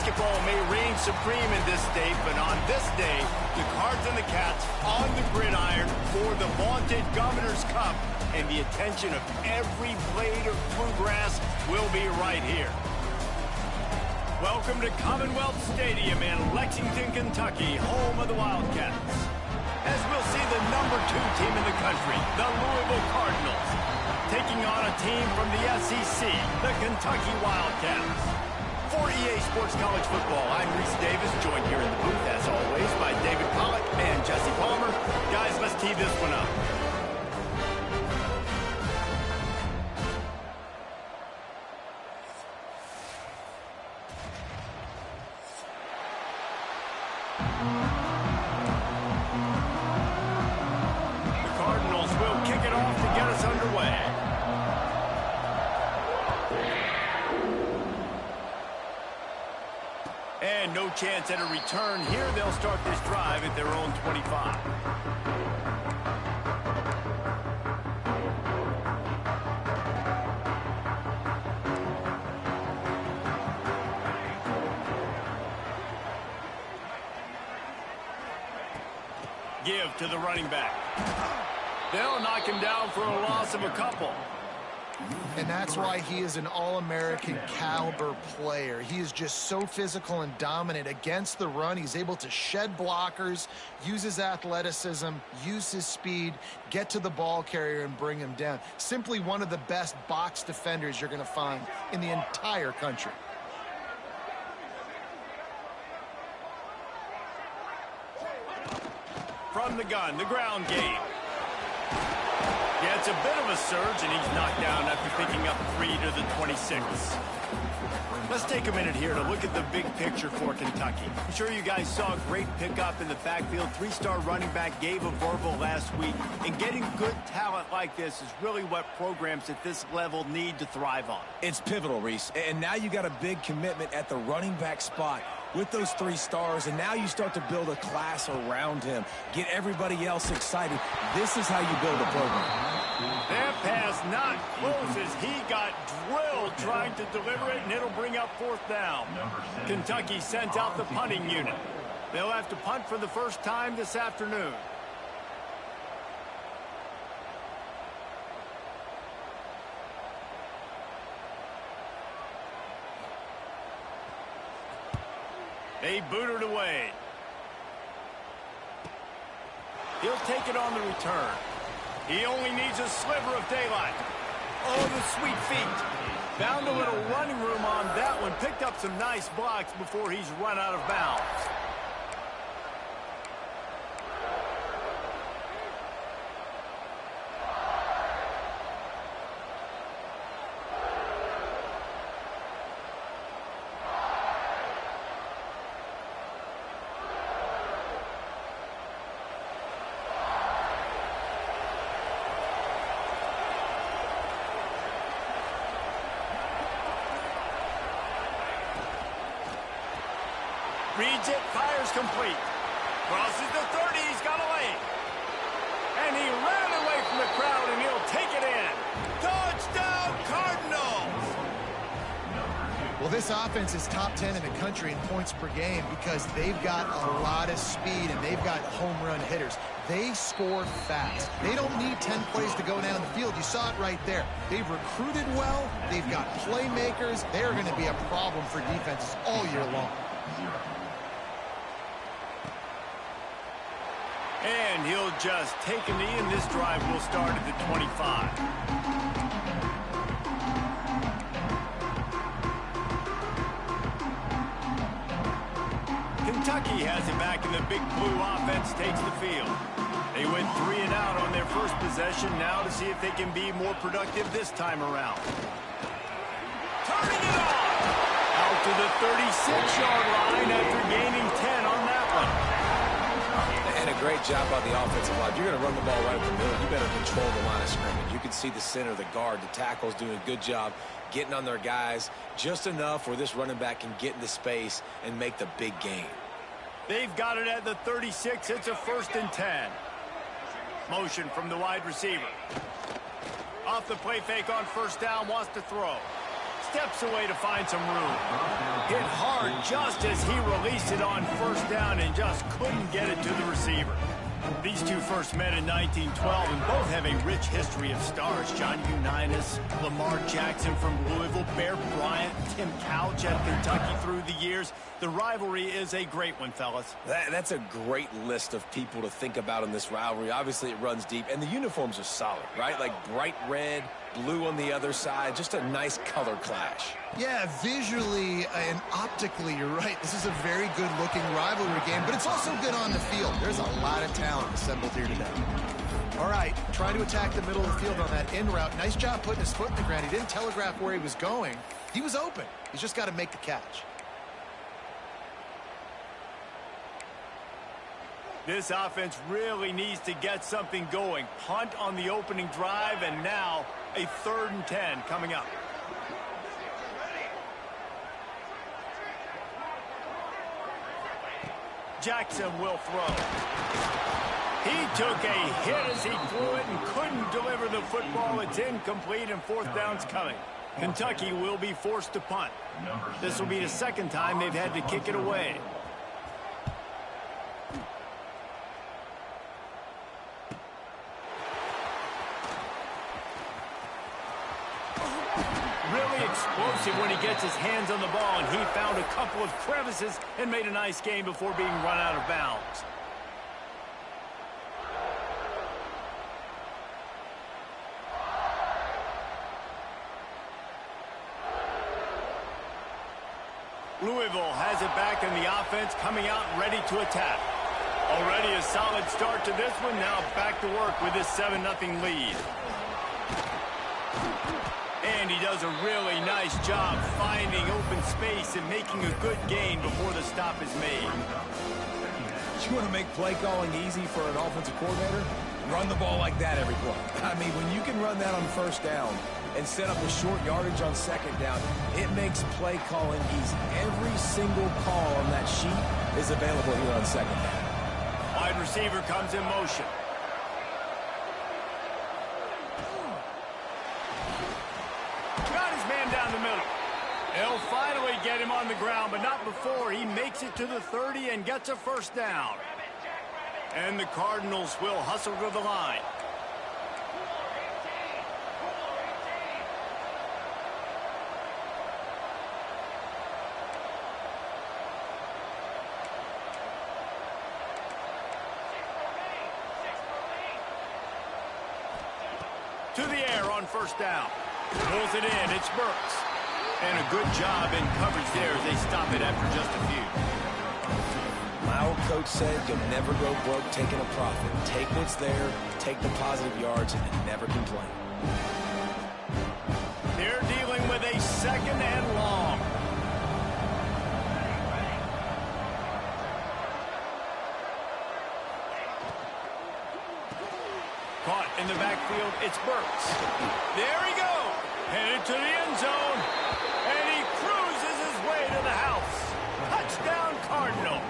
Basketball may reign supreme in this state, but on this day, the Cards and the Cats on the gridiron for the vaunted Governor's Cup, and the attention of every blade of bluegrass will be right here. Welcome to Commonwealth Stadium in Lexington, Kentucky, home of the Wildcats. As we'll see the #2 team in the country, the Louisville Cardinals, taking on a team from the SEC, the Kentucky Wildcats. For EA Sports College Football, I'm Reese Davis, joined here in the booth, as always, by David Pollack and Jesse Palmer. Guys, let's tee this one up. The Cardinals will kick it off to get us underway. And no chance at a return here. They'll start this drive at their own 25. Give to the running back. They'll knock him down for a loss of a couple. And that's why he is an All-American caliber player. He is just so physical and dominant against the run. He's able to shed blockers, use his athleticism, use his speed, get to the ball carrier and bring him down. Simply one of the best box defenders you're going to find in the entire country. From the gun, the ground game. Yeah, it's a bit of a surge, and he's knocked down after picking up 3 to the 26. Let's take a minute here to look at the big picture for Kentucky. I'm sure you guys saw a great pickup in the backfield. 3-star running back gave a verbal last week, and getting good talent like this is really what programs at this level need to thrive on. It's pivotal, Reese, and now you got a big commitment at the running back spot with those 3 stars, and now you start to build a class around him. Get everybody else excited. This is how you build a program. That pass not close as he got drilled trying to deliver it, and it'll bring up 4th down. Kentucky sent out the punting unit. They'll have to punt for the first time this afternoon. They boot it away. He'll take it on the return. He only needs a sliver of daylight. Oh, the sweet feet. Found a little running room on that one. Picked up some nice blocks before he's run out of bounds. Reads it, fires complete. Crosses the 30, he's got a lane. And he ran away from the crowd, and he'll take it in. Touchdown, Cardinals! Well, this offense is top 10 in the country in points per game because they've got a lot of speed and they've got home run hitters. They score fast. They don't need 10 plays to go down the field. You saw it right there. They've recruited well. They've got playmakers. They're going to be a problem for defenses all year long. And he'll just take a knee, and this drive will start at the 25. Kentucky has it back, and the big blue offense takes the field. They went 3 and out on their first possession, now to see if they can be more productive this time around. Turning it on! Out to the 36-yard line after gaining 10 on that one. And a great job by the offensive line. If you're going to run the ball right up the middle, you better control the line of scrimmage. You can see the center, the guard, the tackles doing a good job getting on their guys just enough where this running back can get into space and make the big gain. They've got it at the 36. It's a 1st and 10. Motion from the wide receiver. Off the play fake on 1st down, wants to throw. steps away to find some room. Hit hard just as he released it on first down and just couldn't get it to the receiver. These two first met in 1912 and both have a rich history of stars. John Unitas, Lamar Jackson from Louisville, Bear Bryant, Tim Couch at Kentucky through the years. The rivalry is a great one, fellas. That's a great list of people to think about in this rivalry. Obviously, it runs deep, and the uniforms are solid, right? Like bright red, blue on the other side, just a nice color clash. Yeah, visually and optically, you're right. This is a very good-looking rivalry game, but it's also good on the field. There's a lot of talent assembled here today. All right, trying to attack the middle of the field on that in route. Nice job putting his foot in the ground. He didn't telegraph where he was going. He was open. He's just got to make the catch. This offense really needs to get something going. Punt on the opening drive, and now a 3rd and 10 coming up. Jackson will throw. He took a hit as he threw it and couldn't deliver the football. It's incomplete, and 4th down's coming. Kentucky will be forced to punt. This will be the 2nd time they've had to kick it away. Really explosive when he gets his hands on the ball, and he found a couple of crevices and made a nice game before being run out of bounds. Louisville has it back in the offense, coming out ready to attack. Already a solid start to this one. Now back to work with this 7-0 lead. And he does a really nice job finding open space and making a good gain before the stop is made. You want to make play calling easy for an offensive coordinator? Run the ball like that every play. I mean, when you can run that on 1st down and set up a short yardage on 2nd down, it makes play calling easy. Every single call on that sheet is available here on 2nd down. Wide receiver comes in motion. Got his man down the middle. He'll finally get him on the ground, but not before he makes it to the 30 and gets a 1st down. And the Cardinals will hustle to the line. To the air on 1st down. Pulls it in. It's Burks. And a good job in coverage there as they stop it after just a few. My old coach said you'll never go broke taking a profit. Take what's there, take the positive yards, and never complain. They're dealing with a 2nd and long. Caught in the backfield, it's Burks. There he goes. Headed to the end zone. And he cruises his way to the house. Touchdown, Cardinals.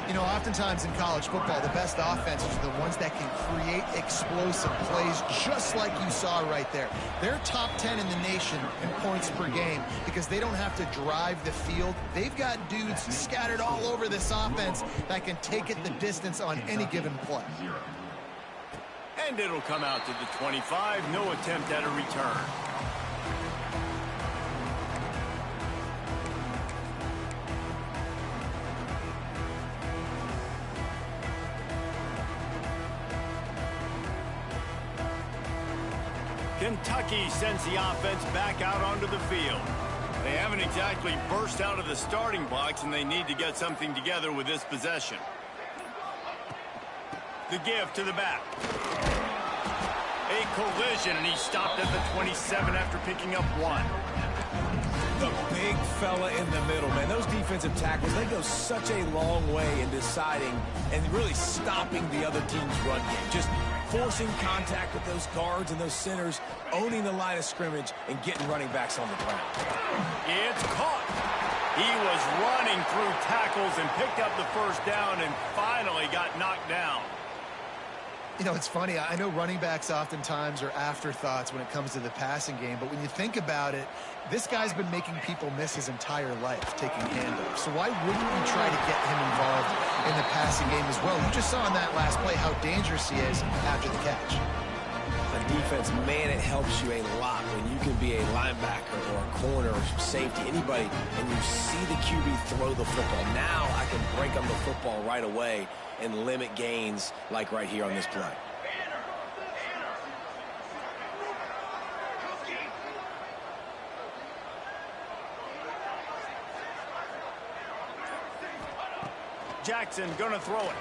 You know, oftentimes in college football, the best offenses are the ones that can create explosive plays, just like you saw right there. They're top 10 in the nation in points per game because they don't have to drive the field. They've got dudes scattered all over this offense that can take it the distance on any given play. And it'll come out to the 25. No attempt at a return. Kentucky sends the offense back out onto the field. They haven't exactly burst out of the starting blocks, and they need to get something together with this possession. The give to the back. A collision, and he stopped at the 27 after picking up 1. The big fella in the middle, man. Those defensive tackles, they go such a long way in deciding and really stopping the other team's run game. Just forcing contact with those guards and those centers, owning the line of scrimmage, and getting running backs on the ground. It's caught. He was running through tackles and picked up the 1st down and finally got knocked down. You know, it's funny. I know running backs oftentimes are afterthoughts when it comes to the passing game, but when you think about it, this guy's been making people miss his entire life taking handoffs. So why wouldn't you try to get him involved in the passing game as well? You just saw in that last play how dangerous he is after the catch. On defense, man, it helps you a lot when you can be a linebacker or a corner or safety, anybody, and you see the QB throw the football. Now I can break on the football right away and limit gains like right here on this play. Jackson gonna throw it.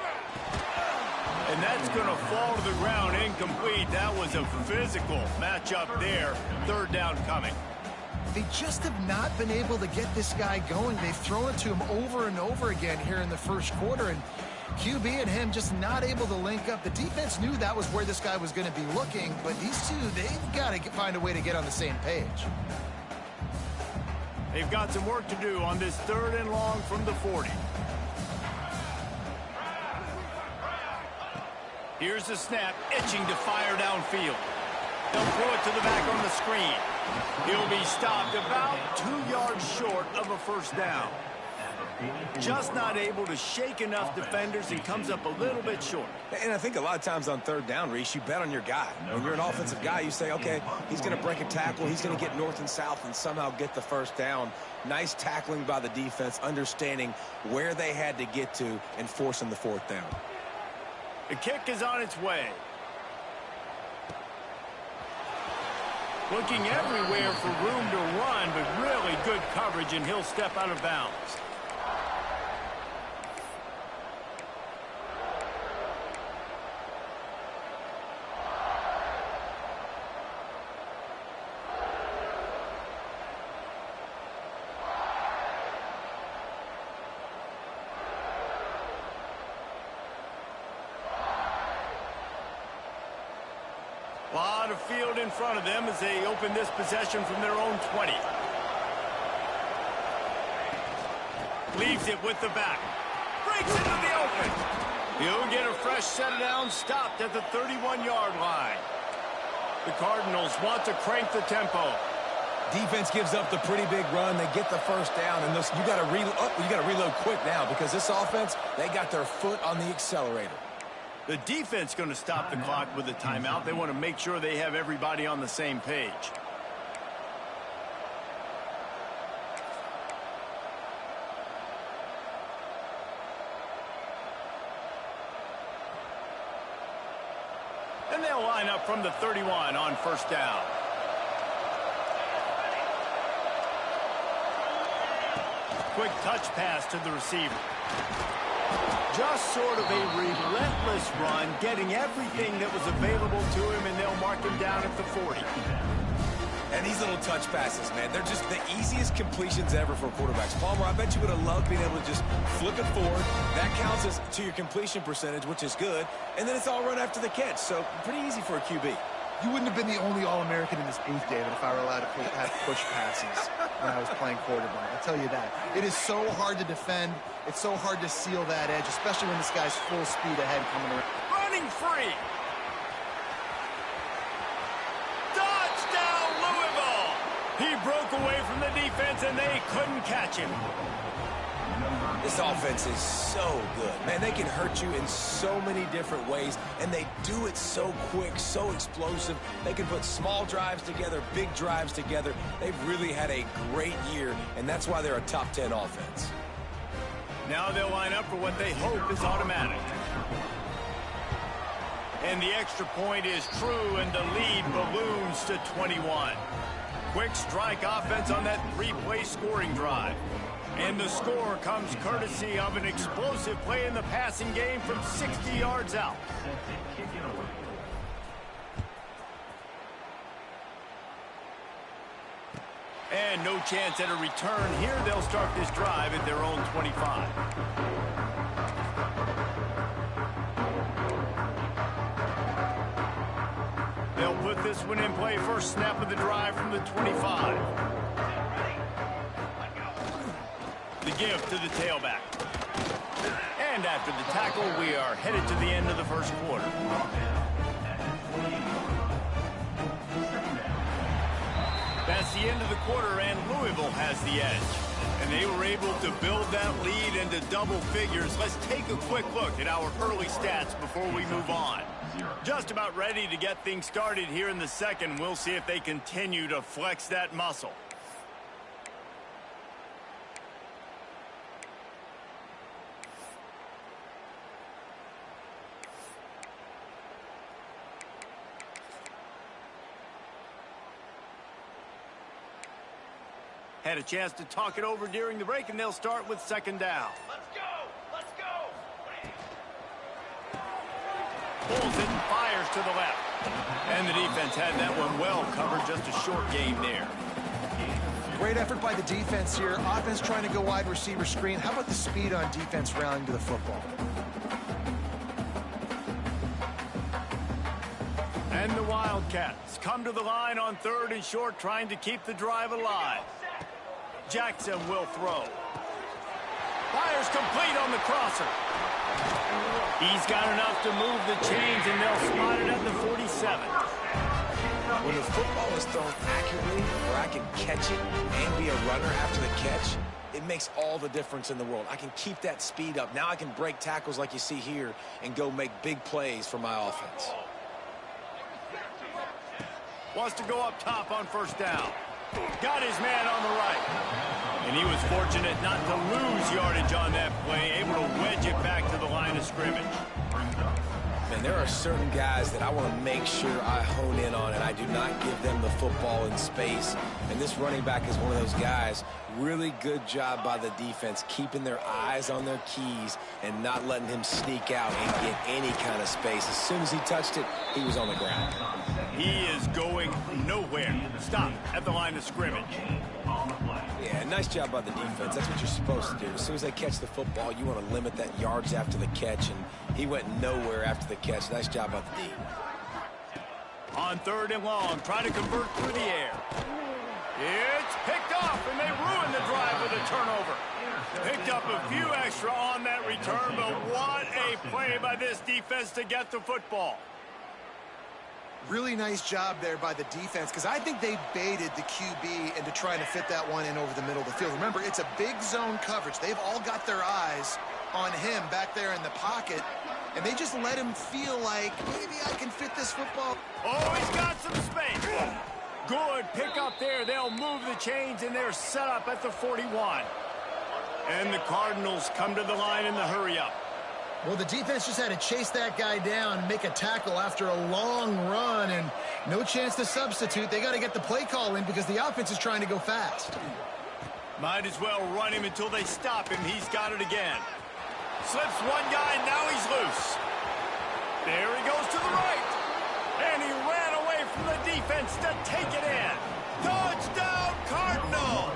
And that's gonna fall to the ground incomplete. That was a physical matchup there. Third down coming. They just have not been able to get this guy going. They've thrown it to him over and over again here in the first quarter, and QB and him just not able to link up. The defense knew that was where this guy was going to be looking, but these two, they've got to find a way to get on the same page. They've got some work to do on this 3rd and long from the 40. Here's the snap, itching to fire downfield. They'll throw it to the back on the screen. He'll be stopped about 2 yards short of a first down. Just not able to shake enough defenders and comes up a little bit short. And I think a lot of times on 3rd down, Reese, you bet on your guy. When you're an offensive guy, you say, okay, he's going to break a tackle, he's going to get north and south and somehow get the first down. Nice tackling by the defense, understanding where they had to get to and forcing the 4th down. The kick is on its way. Looking everywhere for room to run, but really good coverage, and he'll step out of bounds. A lot of field in front of them as they open this possession from their own 20. Leaves it with the back. Breaks into the open. He'll get a fresh set down, stopped at the 31-yard line. The Cardinals want to crank the tempo. Defense gives up the pretty big run. They get the first down, and you got to reload quick now because this offense, they got their foot on the accelerator. The defense going to stop the clock with a timeout. They want to make sure they have everybody on the same page. And they'll line up from the 31 on first down. Quick touch pass to the receiver. Just sort of a relentless run, getting everything that was available to him, and they'll mark him down at the 40. And these little touch passes, man, they're just the easiest completions ever for quarterbacks. Palmer, I bet you would have loved being able to just flip it forward. That counts as to your completion percentage, which is good. And then it's all run after the catch, so pretty easy for a QB. You wouldn't have been the only All-American in this booth, David, if I were allowed to have push passes when I was playing quarterback. I'll tell you that. It is so hard to defend. It's so hard to seal that edge, especially when this guy's full speed ahead coming around. Running free. Touchdown, Louisville. He broke away from the defense, and they couldn't catch him. This offense is so good. Man, they can hurt you in so many different ways, and they do it so quick, so explosive. They can put small drives together, big drives together. They've really had a great year, and that's why they're a top 10 offense. Now they'll line up for what they hope is automatic. And the extra point is true, and the lead balloons to 21. Quick strike offense on that 3-play scoring drive. And the score comes courtesy of an explosive play in the passing game from 60 yards out. And no chance at a return here. They'll start this drive at their own 25. They'll put this one in play. First snap of the drive from the 25. The give to the tailback. And after the tackle, we are headed to the end of the first quarter. That's the end of the quarter, and Louisville has the edge. And they were able to build that lead into double figures. Let's take a quick look at our early stats before we move on. Just about ready to get things started here in the second. We'll see if they continue to flex that muscle. Had a chance to talk it over during the break, and they'll start with second down. Let's go! Let's go! Pulls it and fires to the left. And the defense had that one well covered. Just a short game there. Great effort by the defense here. Offense trying to go wide receiver screen. How about the speed on defense rallying to the football? And the Wildcats come to the line on third and short, trying to keep the drive alive. Jackson will throw. Fires complete on the crosser. He's got enough to move the chains, and they'll spot it at the 47. When the football is thrown accurately, where I can catch it and be a runner after the catch, it makes all the difference in the world. I can keep that speed up. Now I can break tackles like you see here and go make big plays for my offense. Wants to go up top on first down. Got his man on the right. And he was fortunate not to lose yardage on that play, able to wedge it back to the line of scrimmage. Man, there are certain guys that I want to make sure I hone in on, and I do not give them the football in space. And this running back is one of those guys. Really good job by the defense, keeping their eyes on their keys and not letting him sneak out and get any kind of space. As soon as he touched it, he was on the ground. He is going nowhere. Stop at the line of scrimmage. Yeah, nice job by the defense. That's what you're supposed to do. As soon as they catch the football, you want to limit that yards after the catch, and he went nowhere after the catch. Nice job by the D. On third and long, trying to convert through the air. It's picked off, and they ruin the drive with a turnover. Picked up a few extra on that return, but what a play by this defense to get the football. Really nice job there by the defense, because I think they baited the QB into trying to fit that one in over the middle of the field. Remember, it's a big zone coverage. They've all got their eyes on him back there in the pocket, and they just let him feel like, maybe I can fit this football. Oh, he's got some space. Good pick up there. They'll move the chains, and they're set up at the 41. And the Cardinals come to the line in the hurry-up. Well, the defense just had to chase that guy down, make a tackle after a long run, and no chance to substitute. They got to get the play call in because the offense is trying to go fast. Might as well run him until they stop him. He's got it again. Slips one guy, and now he's loose. There he goes to the right. And he ran away from the defense to take it in. Touchdown, Cardinals!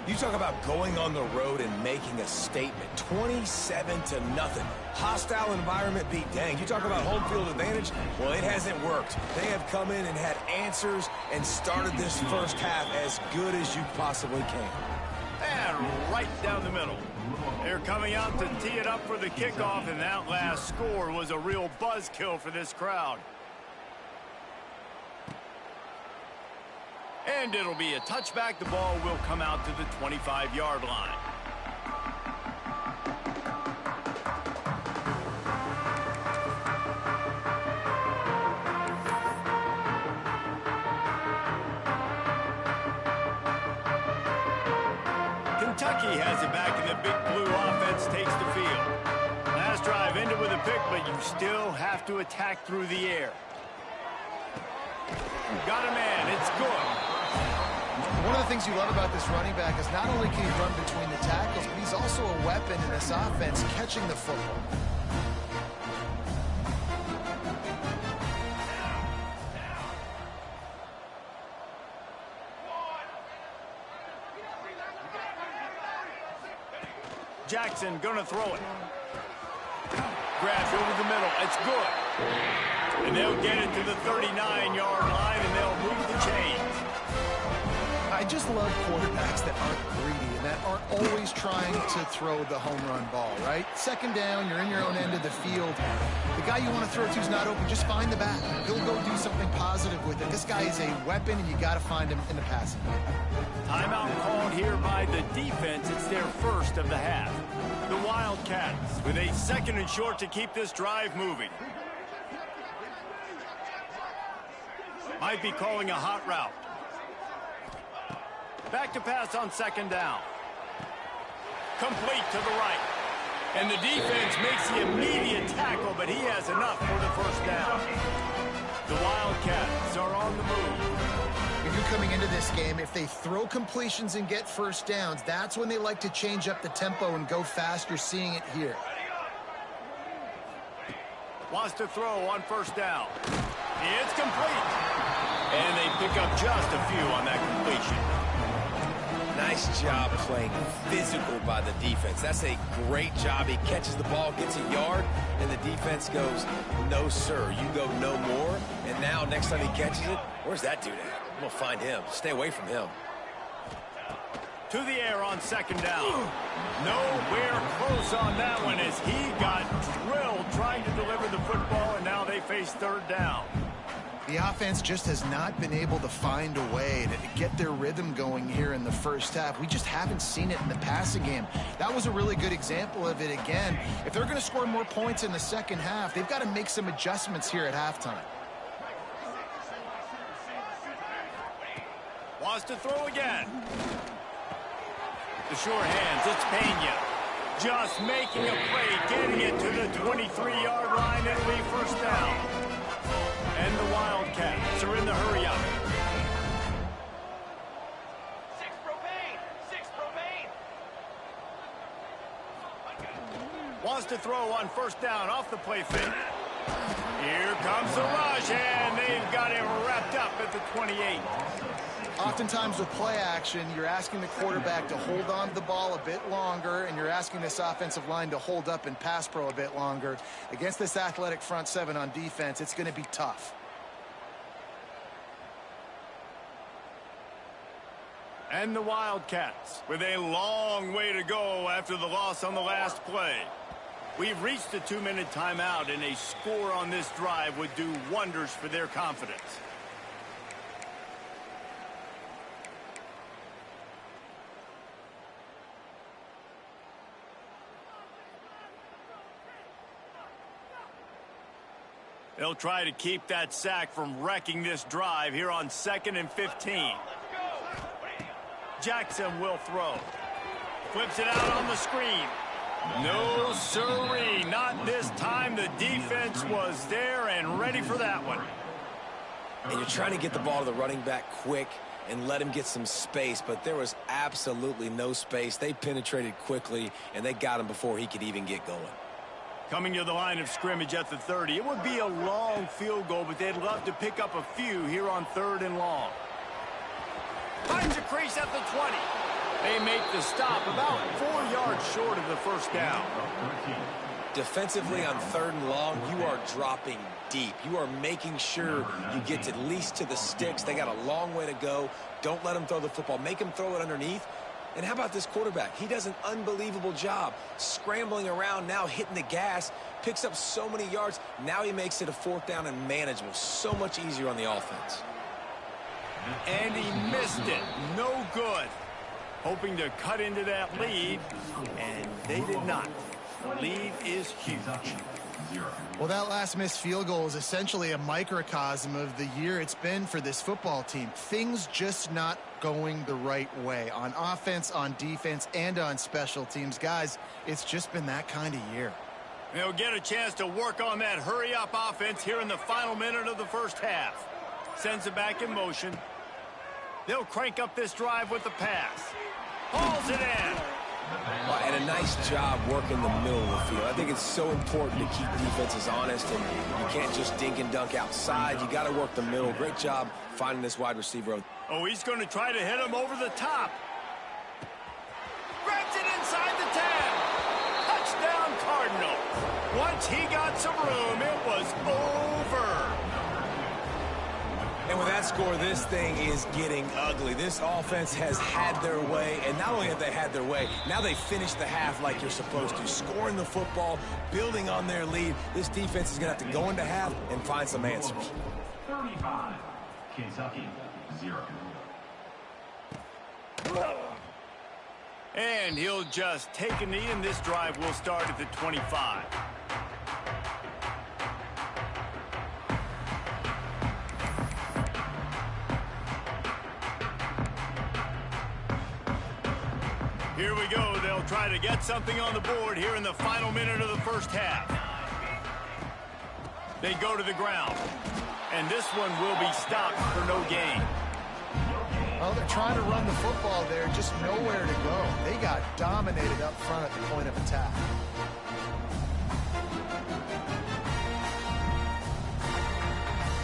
You talk about going on the road and making a statement. 27-0. Hostile environment be danged. You talk about home field advantage? Well, it hasn't worked. They have come in and had answers and started this first half as good as you possibly can. And right down the middle. They're coming out to tee it up for the kickoff, and that last score was a real buzzkill for this crowd. And it'll be a touchback. The ball will come out to the 25-yard line. Kentucky has it back, and the big blue offense takes the field. Last drive ended with a pick, but you still have to attack through the air. Got a man. It's good. One of the things you love about this running back is not only can he run between the tackles, but he's also a weapon in this offense, catching the football. Jackson gonna throw it. Grabs over the middle. It's good. And they'll get it to the 39-yard line, and they'll move the chains. I just love quarterbacks that aren't greedy and that aren't always trying to throw the home run ball, right? Second down, you're in your own end of the field. The guy you want to throw to is not open. Just find the back. He'll go do something positive with it. This guy is a weapon, and you got to find him in the passing game. Timeout called here by the defense. It's their first of the half. The Wildcats with a 2nd and short to keep this drive moving. Might be calling a hot route. Back to pass on 2nd down. Complete to the right. And the defense makes the immediate tackle, but he has enough for the 1st down. The Wildcats are on the move. You knew coming into this game, if they throw completions and get 1st downs, that's when they like to change up the tempo and go fast. You're seeing it here. Wants to throw on 1st down. It's complete. And they pick up just a few on that completion. Nice job playing physical by the defense. That's a great job. He catches the ball, gets a yard, and the defense goes, no, sir, you go no more. And now, next time he catches it, where's that dude at? I'm going to find him. Stay away from him. To the air on 2nd down. Nowhere close on that one as he got drilled trying to deliver the football, and now they face 3rd down. The offense just has not been able to find a way to get their rhythm going here in the 1st half. We just haven't seen it in the passing game. That was a really good example of it again. If they're going to score more points in the 2nd half, they've got to make some adjustments here at halftime. Wants to throw again. The sure hands, it's Pena. Just making a play, getting it to the 23-yard line. It'll be 1st down. And the Wildcats are in the hurry-up. 6 propane! 6 propane! Wants to throw on 1st down off the play fake. Here comes the rush, and they've got him wrapped up at the 28. Oftentimes with play action, you're asking the quarterback to hold on to the ball a bit longer, and you're asking this offensive line to hold up and pass pro a bit longer. Against this athletic front 7 on defense, it's going to be tough. And the Wildcats with a long way to go after the loss on the last play. We've reached a 2-minute timeout, and a score on this drive would do wonders for their confidence. They'll try to keep that sack from wrecking this drive here on 2nd and 15. Jackson will throw. Flips it out on the screen. No sirree, not this time. The defense was there and ready for that one. And you're trying to get the ball to the running back quick and let him get some space, but there was absolutely no space. They penetrated quickly, and they got him before he could even get going. Coming to the line of scrimmage at the 30. It would be a long field goal, but they'd love to pick up a few here on 3rd and long. Finds a crease at the 20. They make the stop about 4 yards short of the 1st down. Defensively on 3rd and long, you are dropping deep. You are making sure you get at least to the sticks. They got a long way to go. Don't let them throw the football. Make them throw it underneath. And how about this quarterback? He does an unbelievable job scrambling around, now hitting the gas, picks up so many yards. Now he makes it a 4th down and manageable. So much easier on the offense. And he missed it. No good. Hoping to cut into that lead, and they did not. The lead is huge. Well, that last missed field goal is essentially a microcosm of the year it's been for this football team. Things just not going the right way on offense, on defense, and on special teams. Guys, it's just been that kind of year. They'll get a chance to work on that hurry-up offense here in the final minute of the 1st half. Sends it back in motion. They'll crank up this drive with the pass. Hauls it in. And a nice job working the middle of the field. I think it's so important to keep defenses honest, and you can't just dink and dunk outside. You got to work the middle. Great job finding this wide receiver. Oh, he's going to try to hit him over the top. Grabs it inside the 10. Touchdown, Cardinals. Once he got some room, it was over. And with that score, this thing is getting ugly. This offense has had their way, and not only have they had their way, now they finish the half like you're supposed to, scoring the football, building on their lead. This defense is going to have to go into half and find some answers. 35, Kentucky, 0. And he'll just take a knee, and this drive will start at the 25. Here we go. They'll try to get something on the board here in the final minute of the first half. They go to the ground, and this one will be stopped for no gain. Well, they're trying to run the football there, just nowhere to go. They got dominated up front at the point of attack.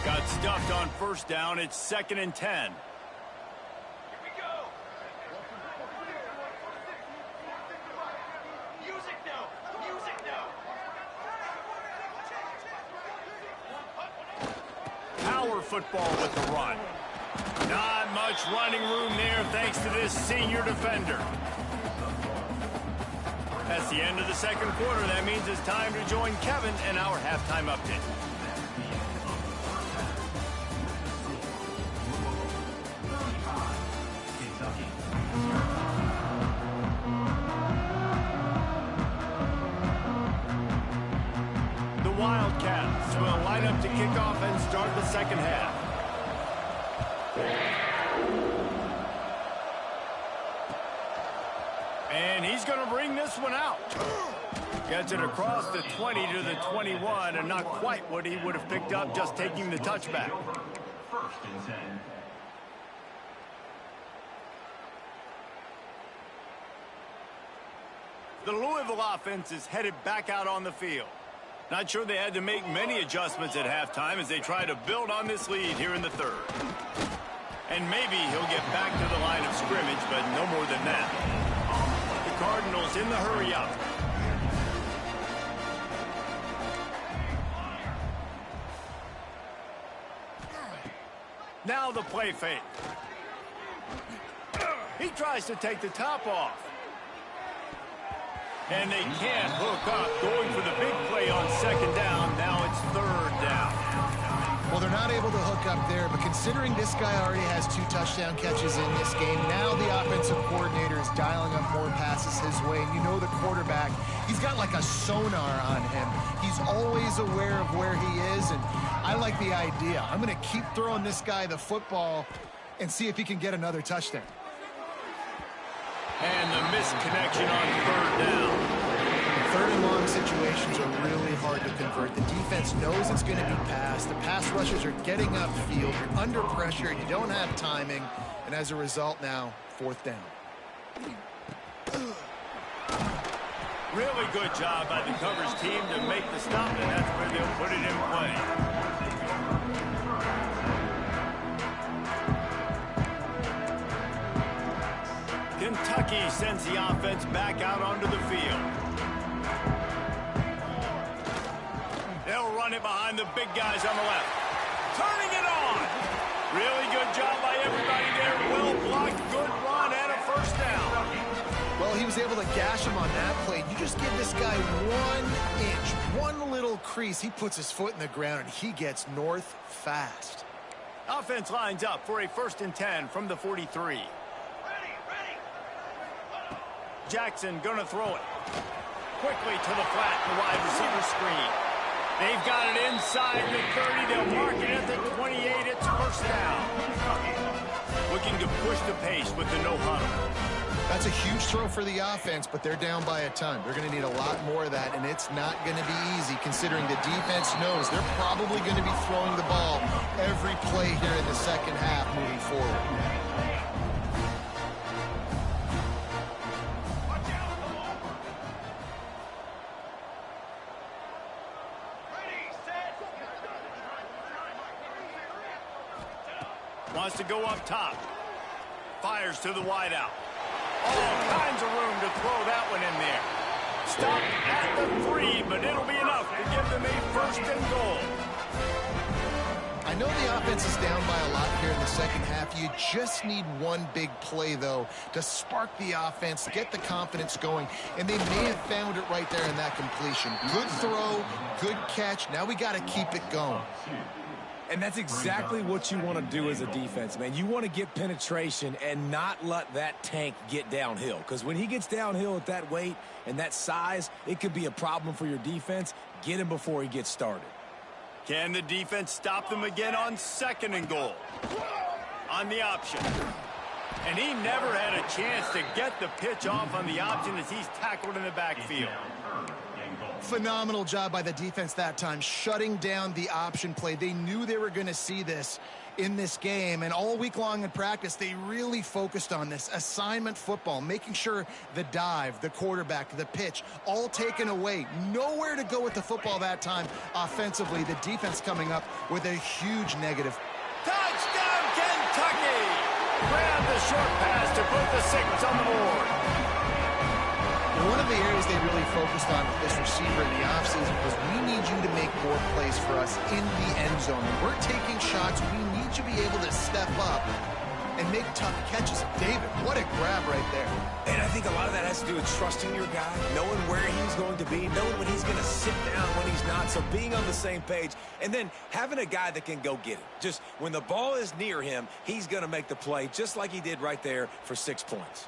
Got stuffed on first down. It's 2nd and 10. Football with the run. Not much running room there thanks to this senior defender. That's the end of the second quarter. That means it's time to join Kevin and our halftime update. The Wildcats will line up to kick off and start the second half. And he's going to bring this one out. Gets it across the 20 to the 21, and not quite what he would have picked up just taking the touchback. 1st and 10. The Louisville offense is headed back out on the field. Not sure they had to make many adjustments at halftime as they try to build on this lead here in the third. And maybe he'll get back to the line of scrimmage, but no more than that. The Cardinals in the hurry up. Now the play fake. He tries to take the top off. And they can't hook up, going for the big play on 2nd down. Now it's 3rd down. Well, they're not able to hook up there, but considering this guy already has 2 touchdown catches in this game, now the offensive coordinator is dialing up more passes his way. And you know the quarterback, he's got like a sonar on him. He's always aware of where he is, and I like the idea. I'm going to keep throwing this guy the football and see if he can get another touchdown. And the missed connection on 3rd down. 3rd and long situations are really hard to convert. The defense knows it's going to be passed. The pass rushers are getting upfield. You're under pressure. You don't have timing. And as a result now, 4th down. Really good job by the coverage team to make the stop, and that's where they'll put it in play. Kentucky sends the offense back out onto the field. They'll run it behind the big guys on the left. Turning it on. Really good job by everybody there. Well blocked, good run, and a 1st down. Well, he was able to gash him on that play. You just give this guy 1 inch, one little crease. He puts his foot in the ground, and he gets north fast. Offense lines up for a 1st and 10 from the 43. Jackson gonna throw it. Quickly to the flat, the wide receiver screen. They've got it inside the 30. They'll mark it at the 28. It's 1st down. Looking to push the pace with the no huddle. That's a huge throw for the offense, but they're down by a ton. They're going to need a lot more of that, and it's not going to be easy considering the defense knows they're probably going to be throwing the ball every play here in the second half moving forward. Wants to go up top. Fires to the wideout. All kinds of room to throw that one in there. Stop at the 3, but it'll be enough to give them a 1st and goal. I know the offense is down by a lot here in the second half. You just need one big play, though, to spark the offense, get the confidence going, and they may have found it right there in that completion. Good throw, good catch. Now we got to keep it going. And that's exactly what you want to do as a defense, man. You want to get penetration and not let that tank get downhill. Because when he gets downhill at that weight and that size, it could be a problem for your defense. Get him before he gets started. Can the defense stop them again on 2nd and goal? On the option. And he never had a chance to get the pitch off on the option as he's tackled in the backfield. Phenomenal job by the defense that time, shutting down the option play. They knew they were going to see this in this game, and all week long in practice, they really focused on this assignment football, making sure the dive, the quarterback, the pitch, all taken away. Nowhere to go with the football that time offensively. The defense coming up with a huge negative. Touchdown, Kentucky! Grab the short pass to put the 6 on the board. One of the areas they really focused on with this receiver in the offseason was we need you to make more plays for us in the end zone. When we're taking shots, we need you to be able to step up and make tough catches. David, what a grab right there. And I think a lot of that has to do with trusting your guy, knowing where he's going to be, knowing when he's going to sit down, when he's not, so being on the same page, and then having a guy that can go get it. Just when the ball is near him, he's going to make the play just like he did right there for 6 points.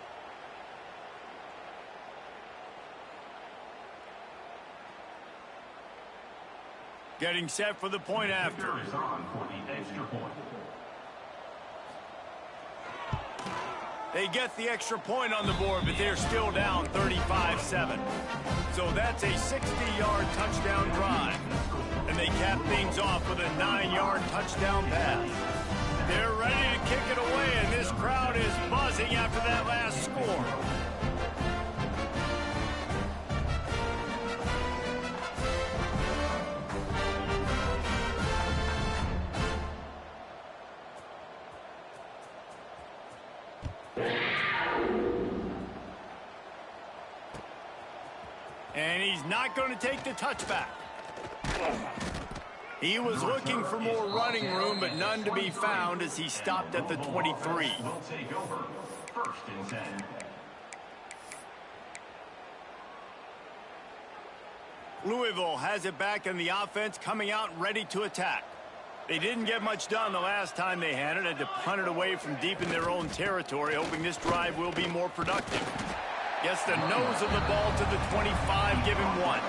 Getting set for the point after. Is on for the extra point. They get the extra point on the board, but they're still down 35-7. So that's a 60-yard touchdown drive. And they cap things off with a 9-yard touchdown pass. They're ready to kick it away, and this crowd is buzzing after that last score. And he's not going to take the touchback. He was looking for more running room, but none to be found as he stopped at the 23. Will take over. 1st and 10. Louisville has it back in the offense, coming out ready to attack. They didn't get much done the last time they had it, had to punt it away from deep in their own territory, hoping this drive will be more productive. Gets the nose of the ball to the 25, give him 1.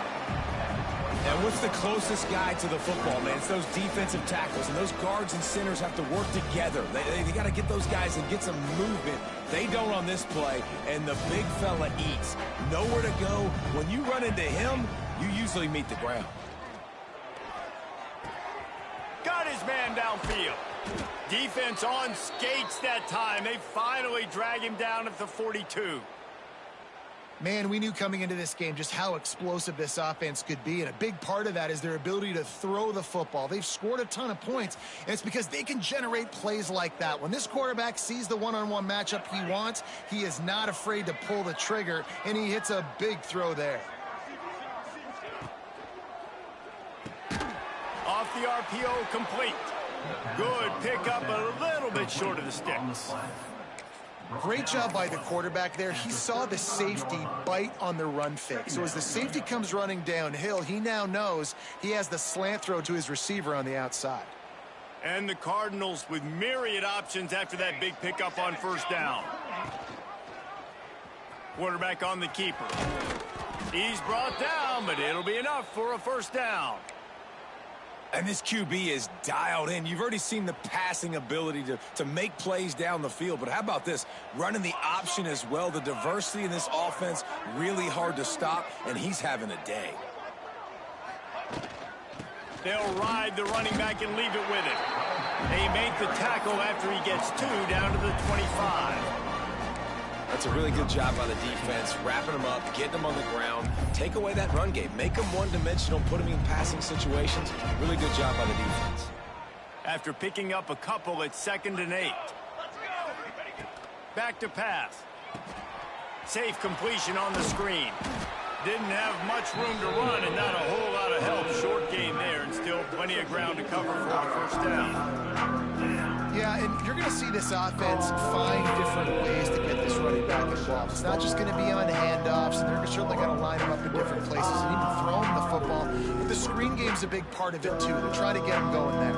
And what's the closest guy to the football, man? It's those defensive tackles, and those guards and centers have to work together. They got to get those guys and get some movement. They don't on this play, and the big fella eats. Nowhere to go. When you run into him, you usually meet the ground. Got his man downfield. Defense on skates that time. They finally drag him down at the 42. Man, we knew coming into this game just how explosive this offense could be, and a big part of that is their ability to throw the football. They've scored a ton of points, and it's because they can generate plays like that. When this quarterback sees the one-on-one matchup he wants, he is not afraid to pull the trigger, and he hits a big throw there. Off the RPO, complete. Good pickup, a little bit short of the sticks. Great job by the quarterback there. He saw the safety bite on the run fake. So as the safety comes running downhill, he now knows he has the slant throw to his receiver on the outside. And the Cardinals with myriad options after that big pickup on 1st down. Quarterback on the keeper. He's brought down, but it'll be enough for a 1st down. And this QB is dialed in. You've already seen the passing ability to make plays down the field. But how about this? Running the option as well. The diversity in this offense, really hard to stop, and he's having a day. They'll ride the running back and leave it with him. They make the tackle after he gets 2 down to the 25. That's a really good job by the defense, wrapping them up, getting them on the ground, take away that run game, make them one-dimensional, put them in passing situations. Really good job by the defense. After picking up a couple at 2nd and 8. Back to pass. Safe completion on the screen. Didn't have much room to run and not a whole lot of help short gain there, and still plenty of ground to cover for a first down. Yeah, and you're going to see this offense find different ways to get this running back involved. It's not just going to be on handoffs, and they're certainly going to line him up in different places and even throw him the football. But the screen game's a big part of it, too. They're trying to get him going there.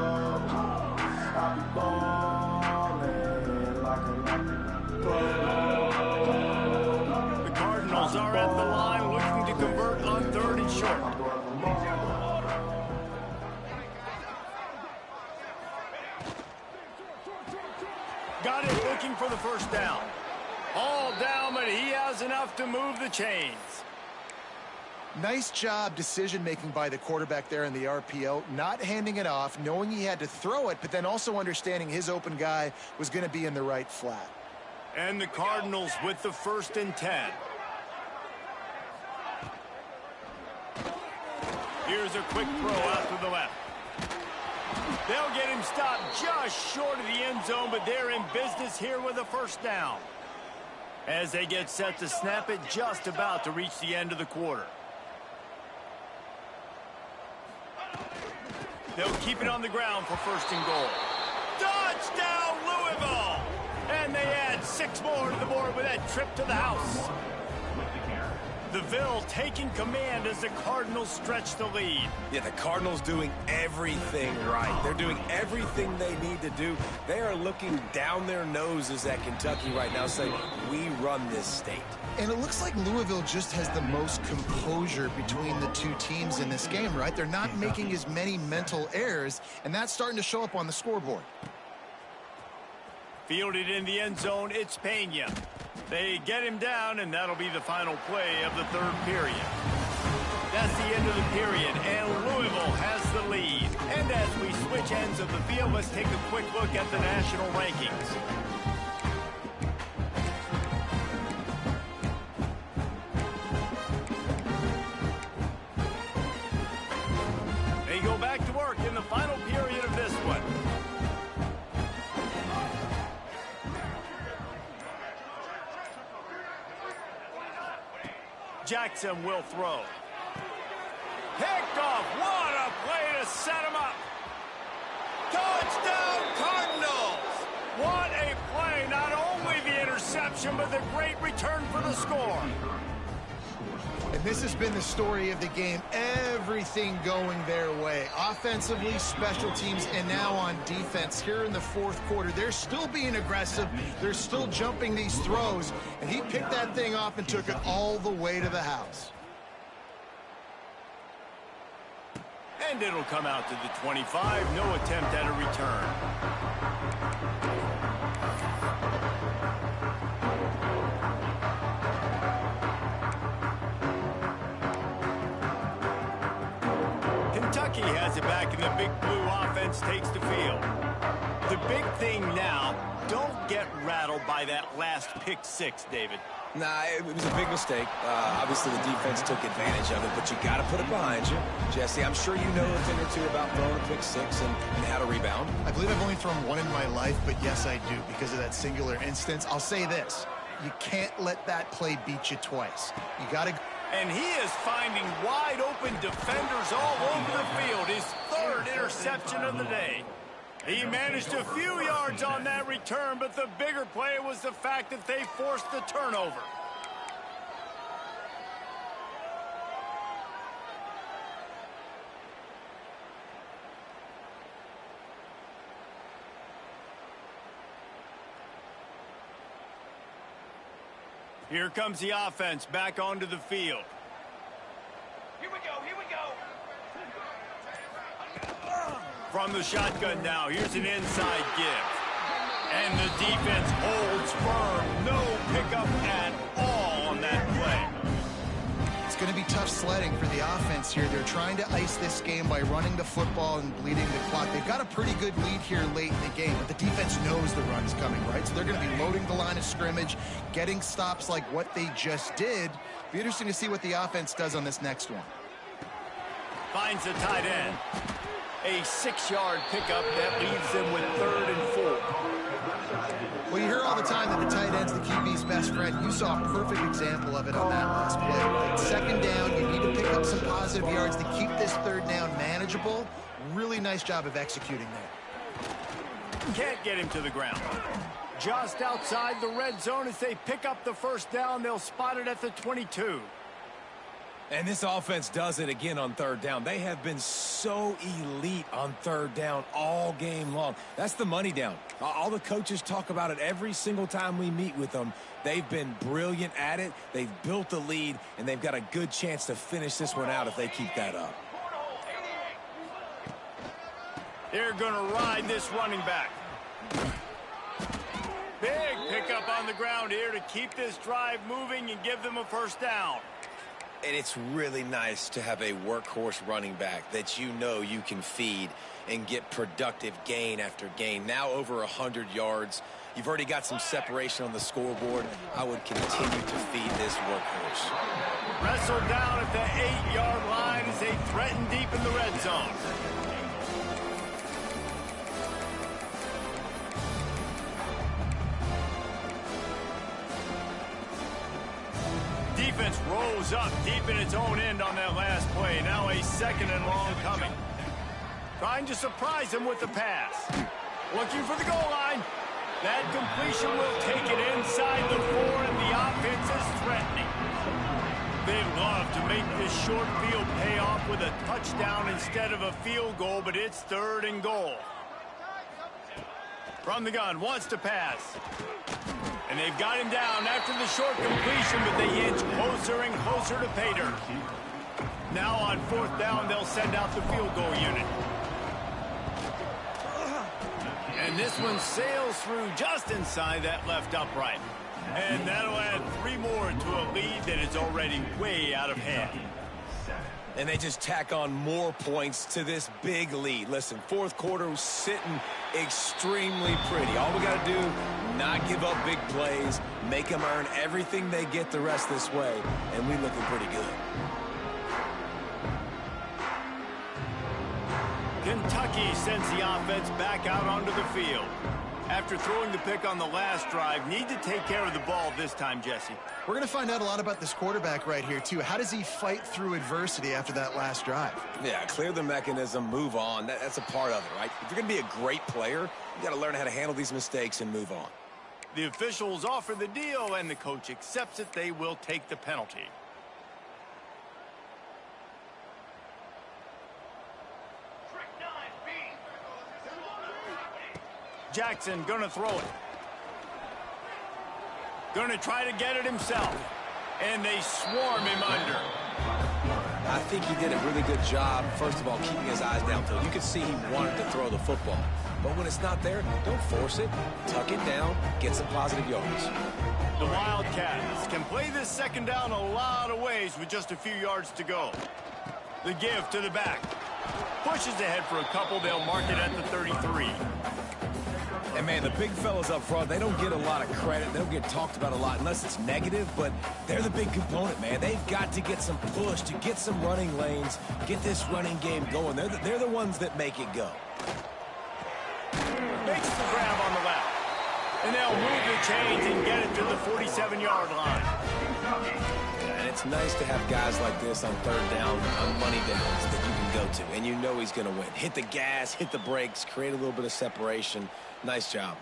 The Cardinals are at the line looking to convert on 3rd and short. Got it, looking for the first down. All down, but he has enough to move the chains. Nice job decision-making by the quarterback there in the RPO, not handing it off, knowing he had to throw it, but then also understanding his open guy was going to be in the right flat. And the Cardinals with the 1st and 10. Here's a quick throw out to the left. They'll get him stopped just short of the end zone, but they're in business here with a first down. As they get set to snap it, just about to reach the end of the quarter. They'll keep it on the ground for 1st and goal. Touchdown, Louisville! And they add 6 more to the board with that trip to the house. The Ville taking command as the Cardinals stretch the lead. Yeah, the Cardinals doing everything right. They're doing everything they need to do. They are looking down their noses at Kentucky right now saying, we run this state. And it looks like Louisville just has the most composure between the two teams in this game, right? They're not making as many mental errors, and that's starting to show up on the scoreboard. Fielded in the end zone, it's Pena. They get him down, and that'll be the final play of the 3rd period. That's the end of the period, and Louisville has the lead. And as we switch ends of the field, let's take a quick look at the national rankings. They go back to work in the final period of this one. Jackson will throw. Picked off. What a play to set him up. Touchdown, Cardinals. What a play. Not only the interception, but the great return for the score. And this has been the story of the game. Everything going their way. Offensively, special teams, and now on defense here in the 4th quarter. They're still being aggressive. They're still jumping these throws. And he picked that thing off and took it all the way to the house. And it'll come out to the 25. No attempt at a return. Kentucky has it back, and the big blue offense takes the field. The big thing now, don't get rattled by that last pick 6, David. Nah, it was a big mistake. Obviously, the defense took advantage of it, but you got to put it behind you. Jesse, I'm sure you know a thing or two about throwing a pick 6 and how to rebound. I believe I've only thrown one in my life, but yes, I do because of that singular instance. I'll say this. You can't let that play beat you twice. You got to... And he is finding wide-open defenders all over the field. His 3rd interception of the day. He managed a few yards on that return, but the bigger play was the fact that they forced the turnover. Here comes the offense back onto the field. Here we go, here we go. From the shotgun now, here's an inside give. And the defense holds firm. No pickup at all on that play. It's going to be tough sledding for the offense here. They're trying to ice this game by running the football and bleeding the clock. They've got a pretty good lead here late in the game, but the defense knows the run's coming, right? So they're going to be loading the line of scrimmage, getting stops like what they just did. Be interesting to see what the offense does on this next one. Finds the tight end. A 6-yard pickup that leaves them with 3rd and 4. Well, you hear all the time that the tight end's the QB's best friend. You saw a perfect example of it on that last play. Right? 2nd down, you need to pick up some positive yards to keep this 3rd down manageable. Really nice job of executing there. Can't get him to the ground. Just outside the red zone as they pick up the 1st down. They'll spot it at the 22. And this offense does it again on 3rd down. They have been so elite on 3rd down all game long. That's the money down. All the coaches talk about it every single time we meet with them. They've been brilliant at it. They've built the lead, and they've got a good chance to finish this one out if they keep that up. They're going to ride this running back. Big pickup on the ground here to keep this drive moving and give them a 1st down. And it's really nice to have a workhorse running back that you know you can feed and get productive gain after gain. Now over 100 yards. You've already got some separation on the scoreboard. I would continue to feed this workhorse. Wrestled down at the 8-yard line as they threaten deep in the red zone. Defense rolls up deep in its own end on that last play. Now a 2nd and long coming. Trying to surprise him with the pass. Looking for the goal line. That completion will take it inside the 4, and the offense is threatening. They love to make this short field pay off with a touchdown instead of a field goal, but it's 3rd and goal. From the gun, wants to pass. And they've got him down after the short completion, but they inch closer and closer to pay dirt. Now on 4th down, they'll send out the field goal unit. And this one sails through just inside that left upright. And that'll add 3 more to a lead that is already way out of hand. And they just tack on more points to this big lead. Listen, 4th quarter was sitting extremely pretty. All we got to do, not give up big plays, make them earn everything they get the rest this way, and we're looking pretty good. Kentucky sends the offense back out onto the field. After throwing the pick on the last drive, need to take care of the ball this time, Jesse. We're going to find out a lot about this quarterback right here, too. How does he fight through adversity after that last drive? Yeah, clear the mechanism, move on. That's a part of it, right? If you're going to be a great player, you got to learn how to handle these mistakes and move on. The officials offer the deal, and the coach accepts it. They will take the penalty. Jackson gonna throw it. Gonna try to get it himself. And they swarm him under. I think he did a really good job, first of all, keeping his eyes downfield. You could see he wanted to throw the football. But when it's not there, don't force it. Tuck it down, get some positive yards. The Wildcats can play this 2nd down a lot of ways with just a few yards to go. The give to the back. Pushes ahead for a couple. They'll mark it at the 33. And, man, the big fellas up front, they don't get a lot of credit. They don't get talked about a lot unless it's negative, but they're the big component, man. They've got to get some push, to get some running lanes, get this running game going. They're the ones that make it go. Makes the grab on the left. And they'll move the chains and get it to the 47-yard line. And it's nice to have guys like this on 3rd down, on money downs that you can go to, and you know he's going to win. Hit the gas, hit the brakes, create a little bit of separation. Nice job.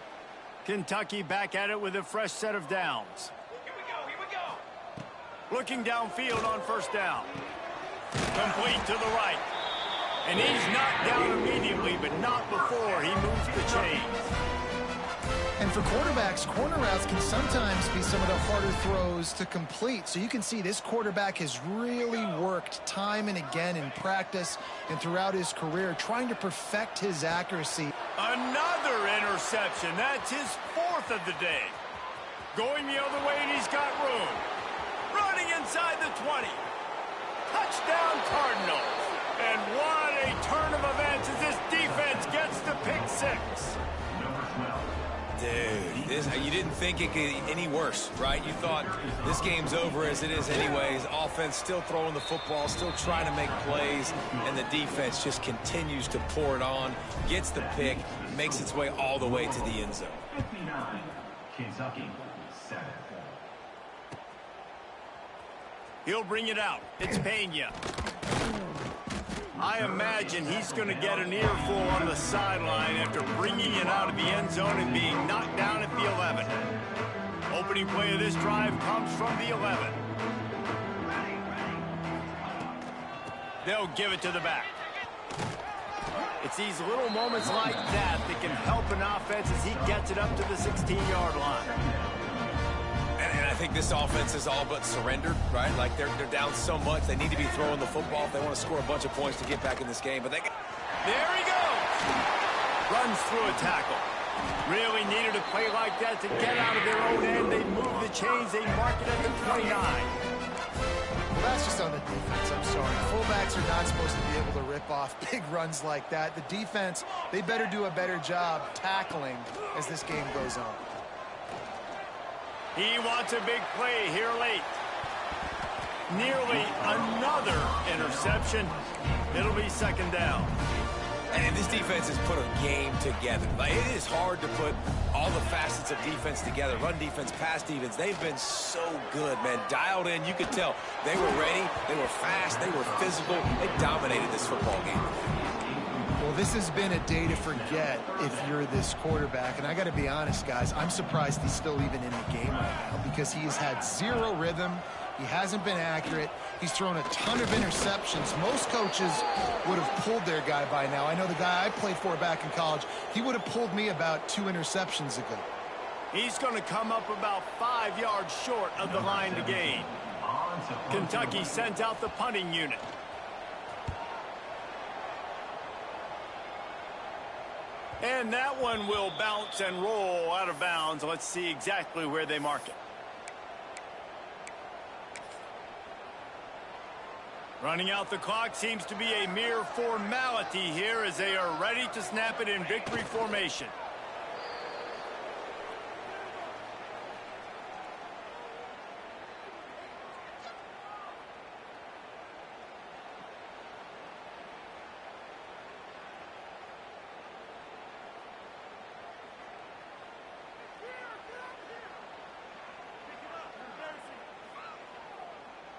Kentucky back at it with a fresh set of downs. Here we go. Looking downfield on 1st down. Complete to the right. And he's knocked down immediately, but not before he moves the chains. And for quarterbacks, corner routes can sometimes be some of the harder throws to complete. So you can see this quarterback has really worked time and again in practice and throughout his career, trying to perfect his accuracy. Another interception. That's his 4th of the day. Going the other way, and he's got room. Running inside the 20. Touchdown, Cardinals. And what a turn of events as this defense gets the pick 6. Dude, you didn't think it could get any worse, right? You thought this game's over as it is anyways. Offense still throwing the football, still trying to make plays, and the defense just continues to pour it on, gets the pick, makes its way all the way to the end zone. 59, Kentucky, 7. He'll bring it out. It's Pena. I imagine he's going to get an earful on the sideline after bringing it out of the end zone and being knocked down at the 11. Opening play of this drive comes from the 11. They'll give it to the back. It's these little moments like that that can help an offense as he gets it up to the 16-yard line. And I think this offense is all but surrendered, right? Like they're down so much, they need to be throwing the football if they want to score a bunch of points to get back in this game. But there he goes! Runs through a tackle. Really needed a play like that to get out of their own end. They move the chains. They mark it at the 29. Well, that's just on the defense. I'm sorry. Fullbacks are not supposed to be able to rip off big runs like that. The defense, they better do a better job tackling as this game goes on. He wants a big play here late. Nearly another interception. It'll be second down. And this defense has put a game together. Like, it is hard to put all the facets of defense together. Run defense, pass defense. They've been so good, man. Dialed in. You could tell they were ready. They were fast. They were physical. They dominated this football game. Well, this has been a day to forget if you're this quarterback. And I got to be honest, guys, I'm surprised he's still even in the game right now because he has had zero rhythm. He hasn't been accurate. He's thrown a ton of interceptions. Most coaches would have pulled their guy by now. I know the guy I played for back in college, he would have pulled me about 2 interceptions ago. He's going to come up about 5 yards short of the line to gain. Kentucky sends out the punting unit. And that one will bounce and roll out of bounds. Let's see exactly where they mark it. Running out the clock seems to be a mere formality here as they are ready to snap it in victory formation.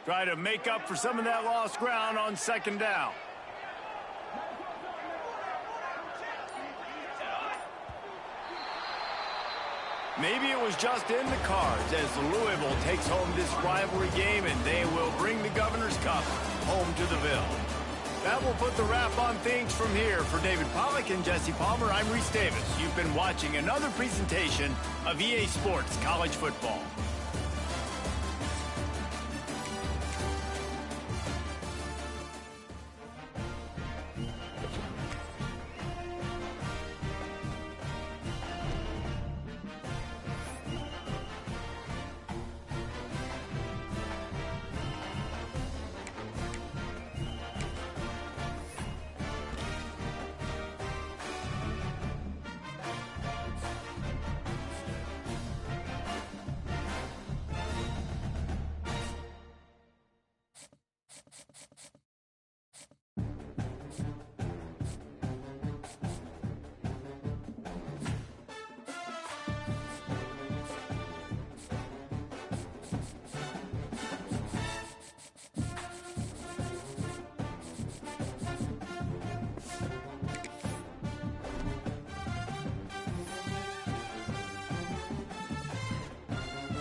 Try to make up for some of that lost ground on second down. Maybe it was just in the cards as Louisville takes home this rivalry game and they will bring the Governor's Cup home to the Ville. That will put the wrap on things from here. For David Pollack and Jesse Palmer, I'm Reese Davis. You've been watching another presentation of EA Sports College Football.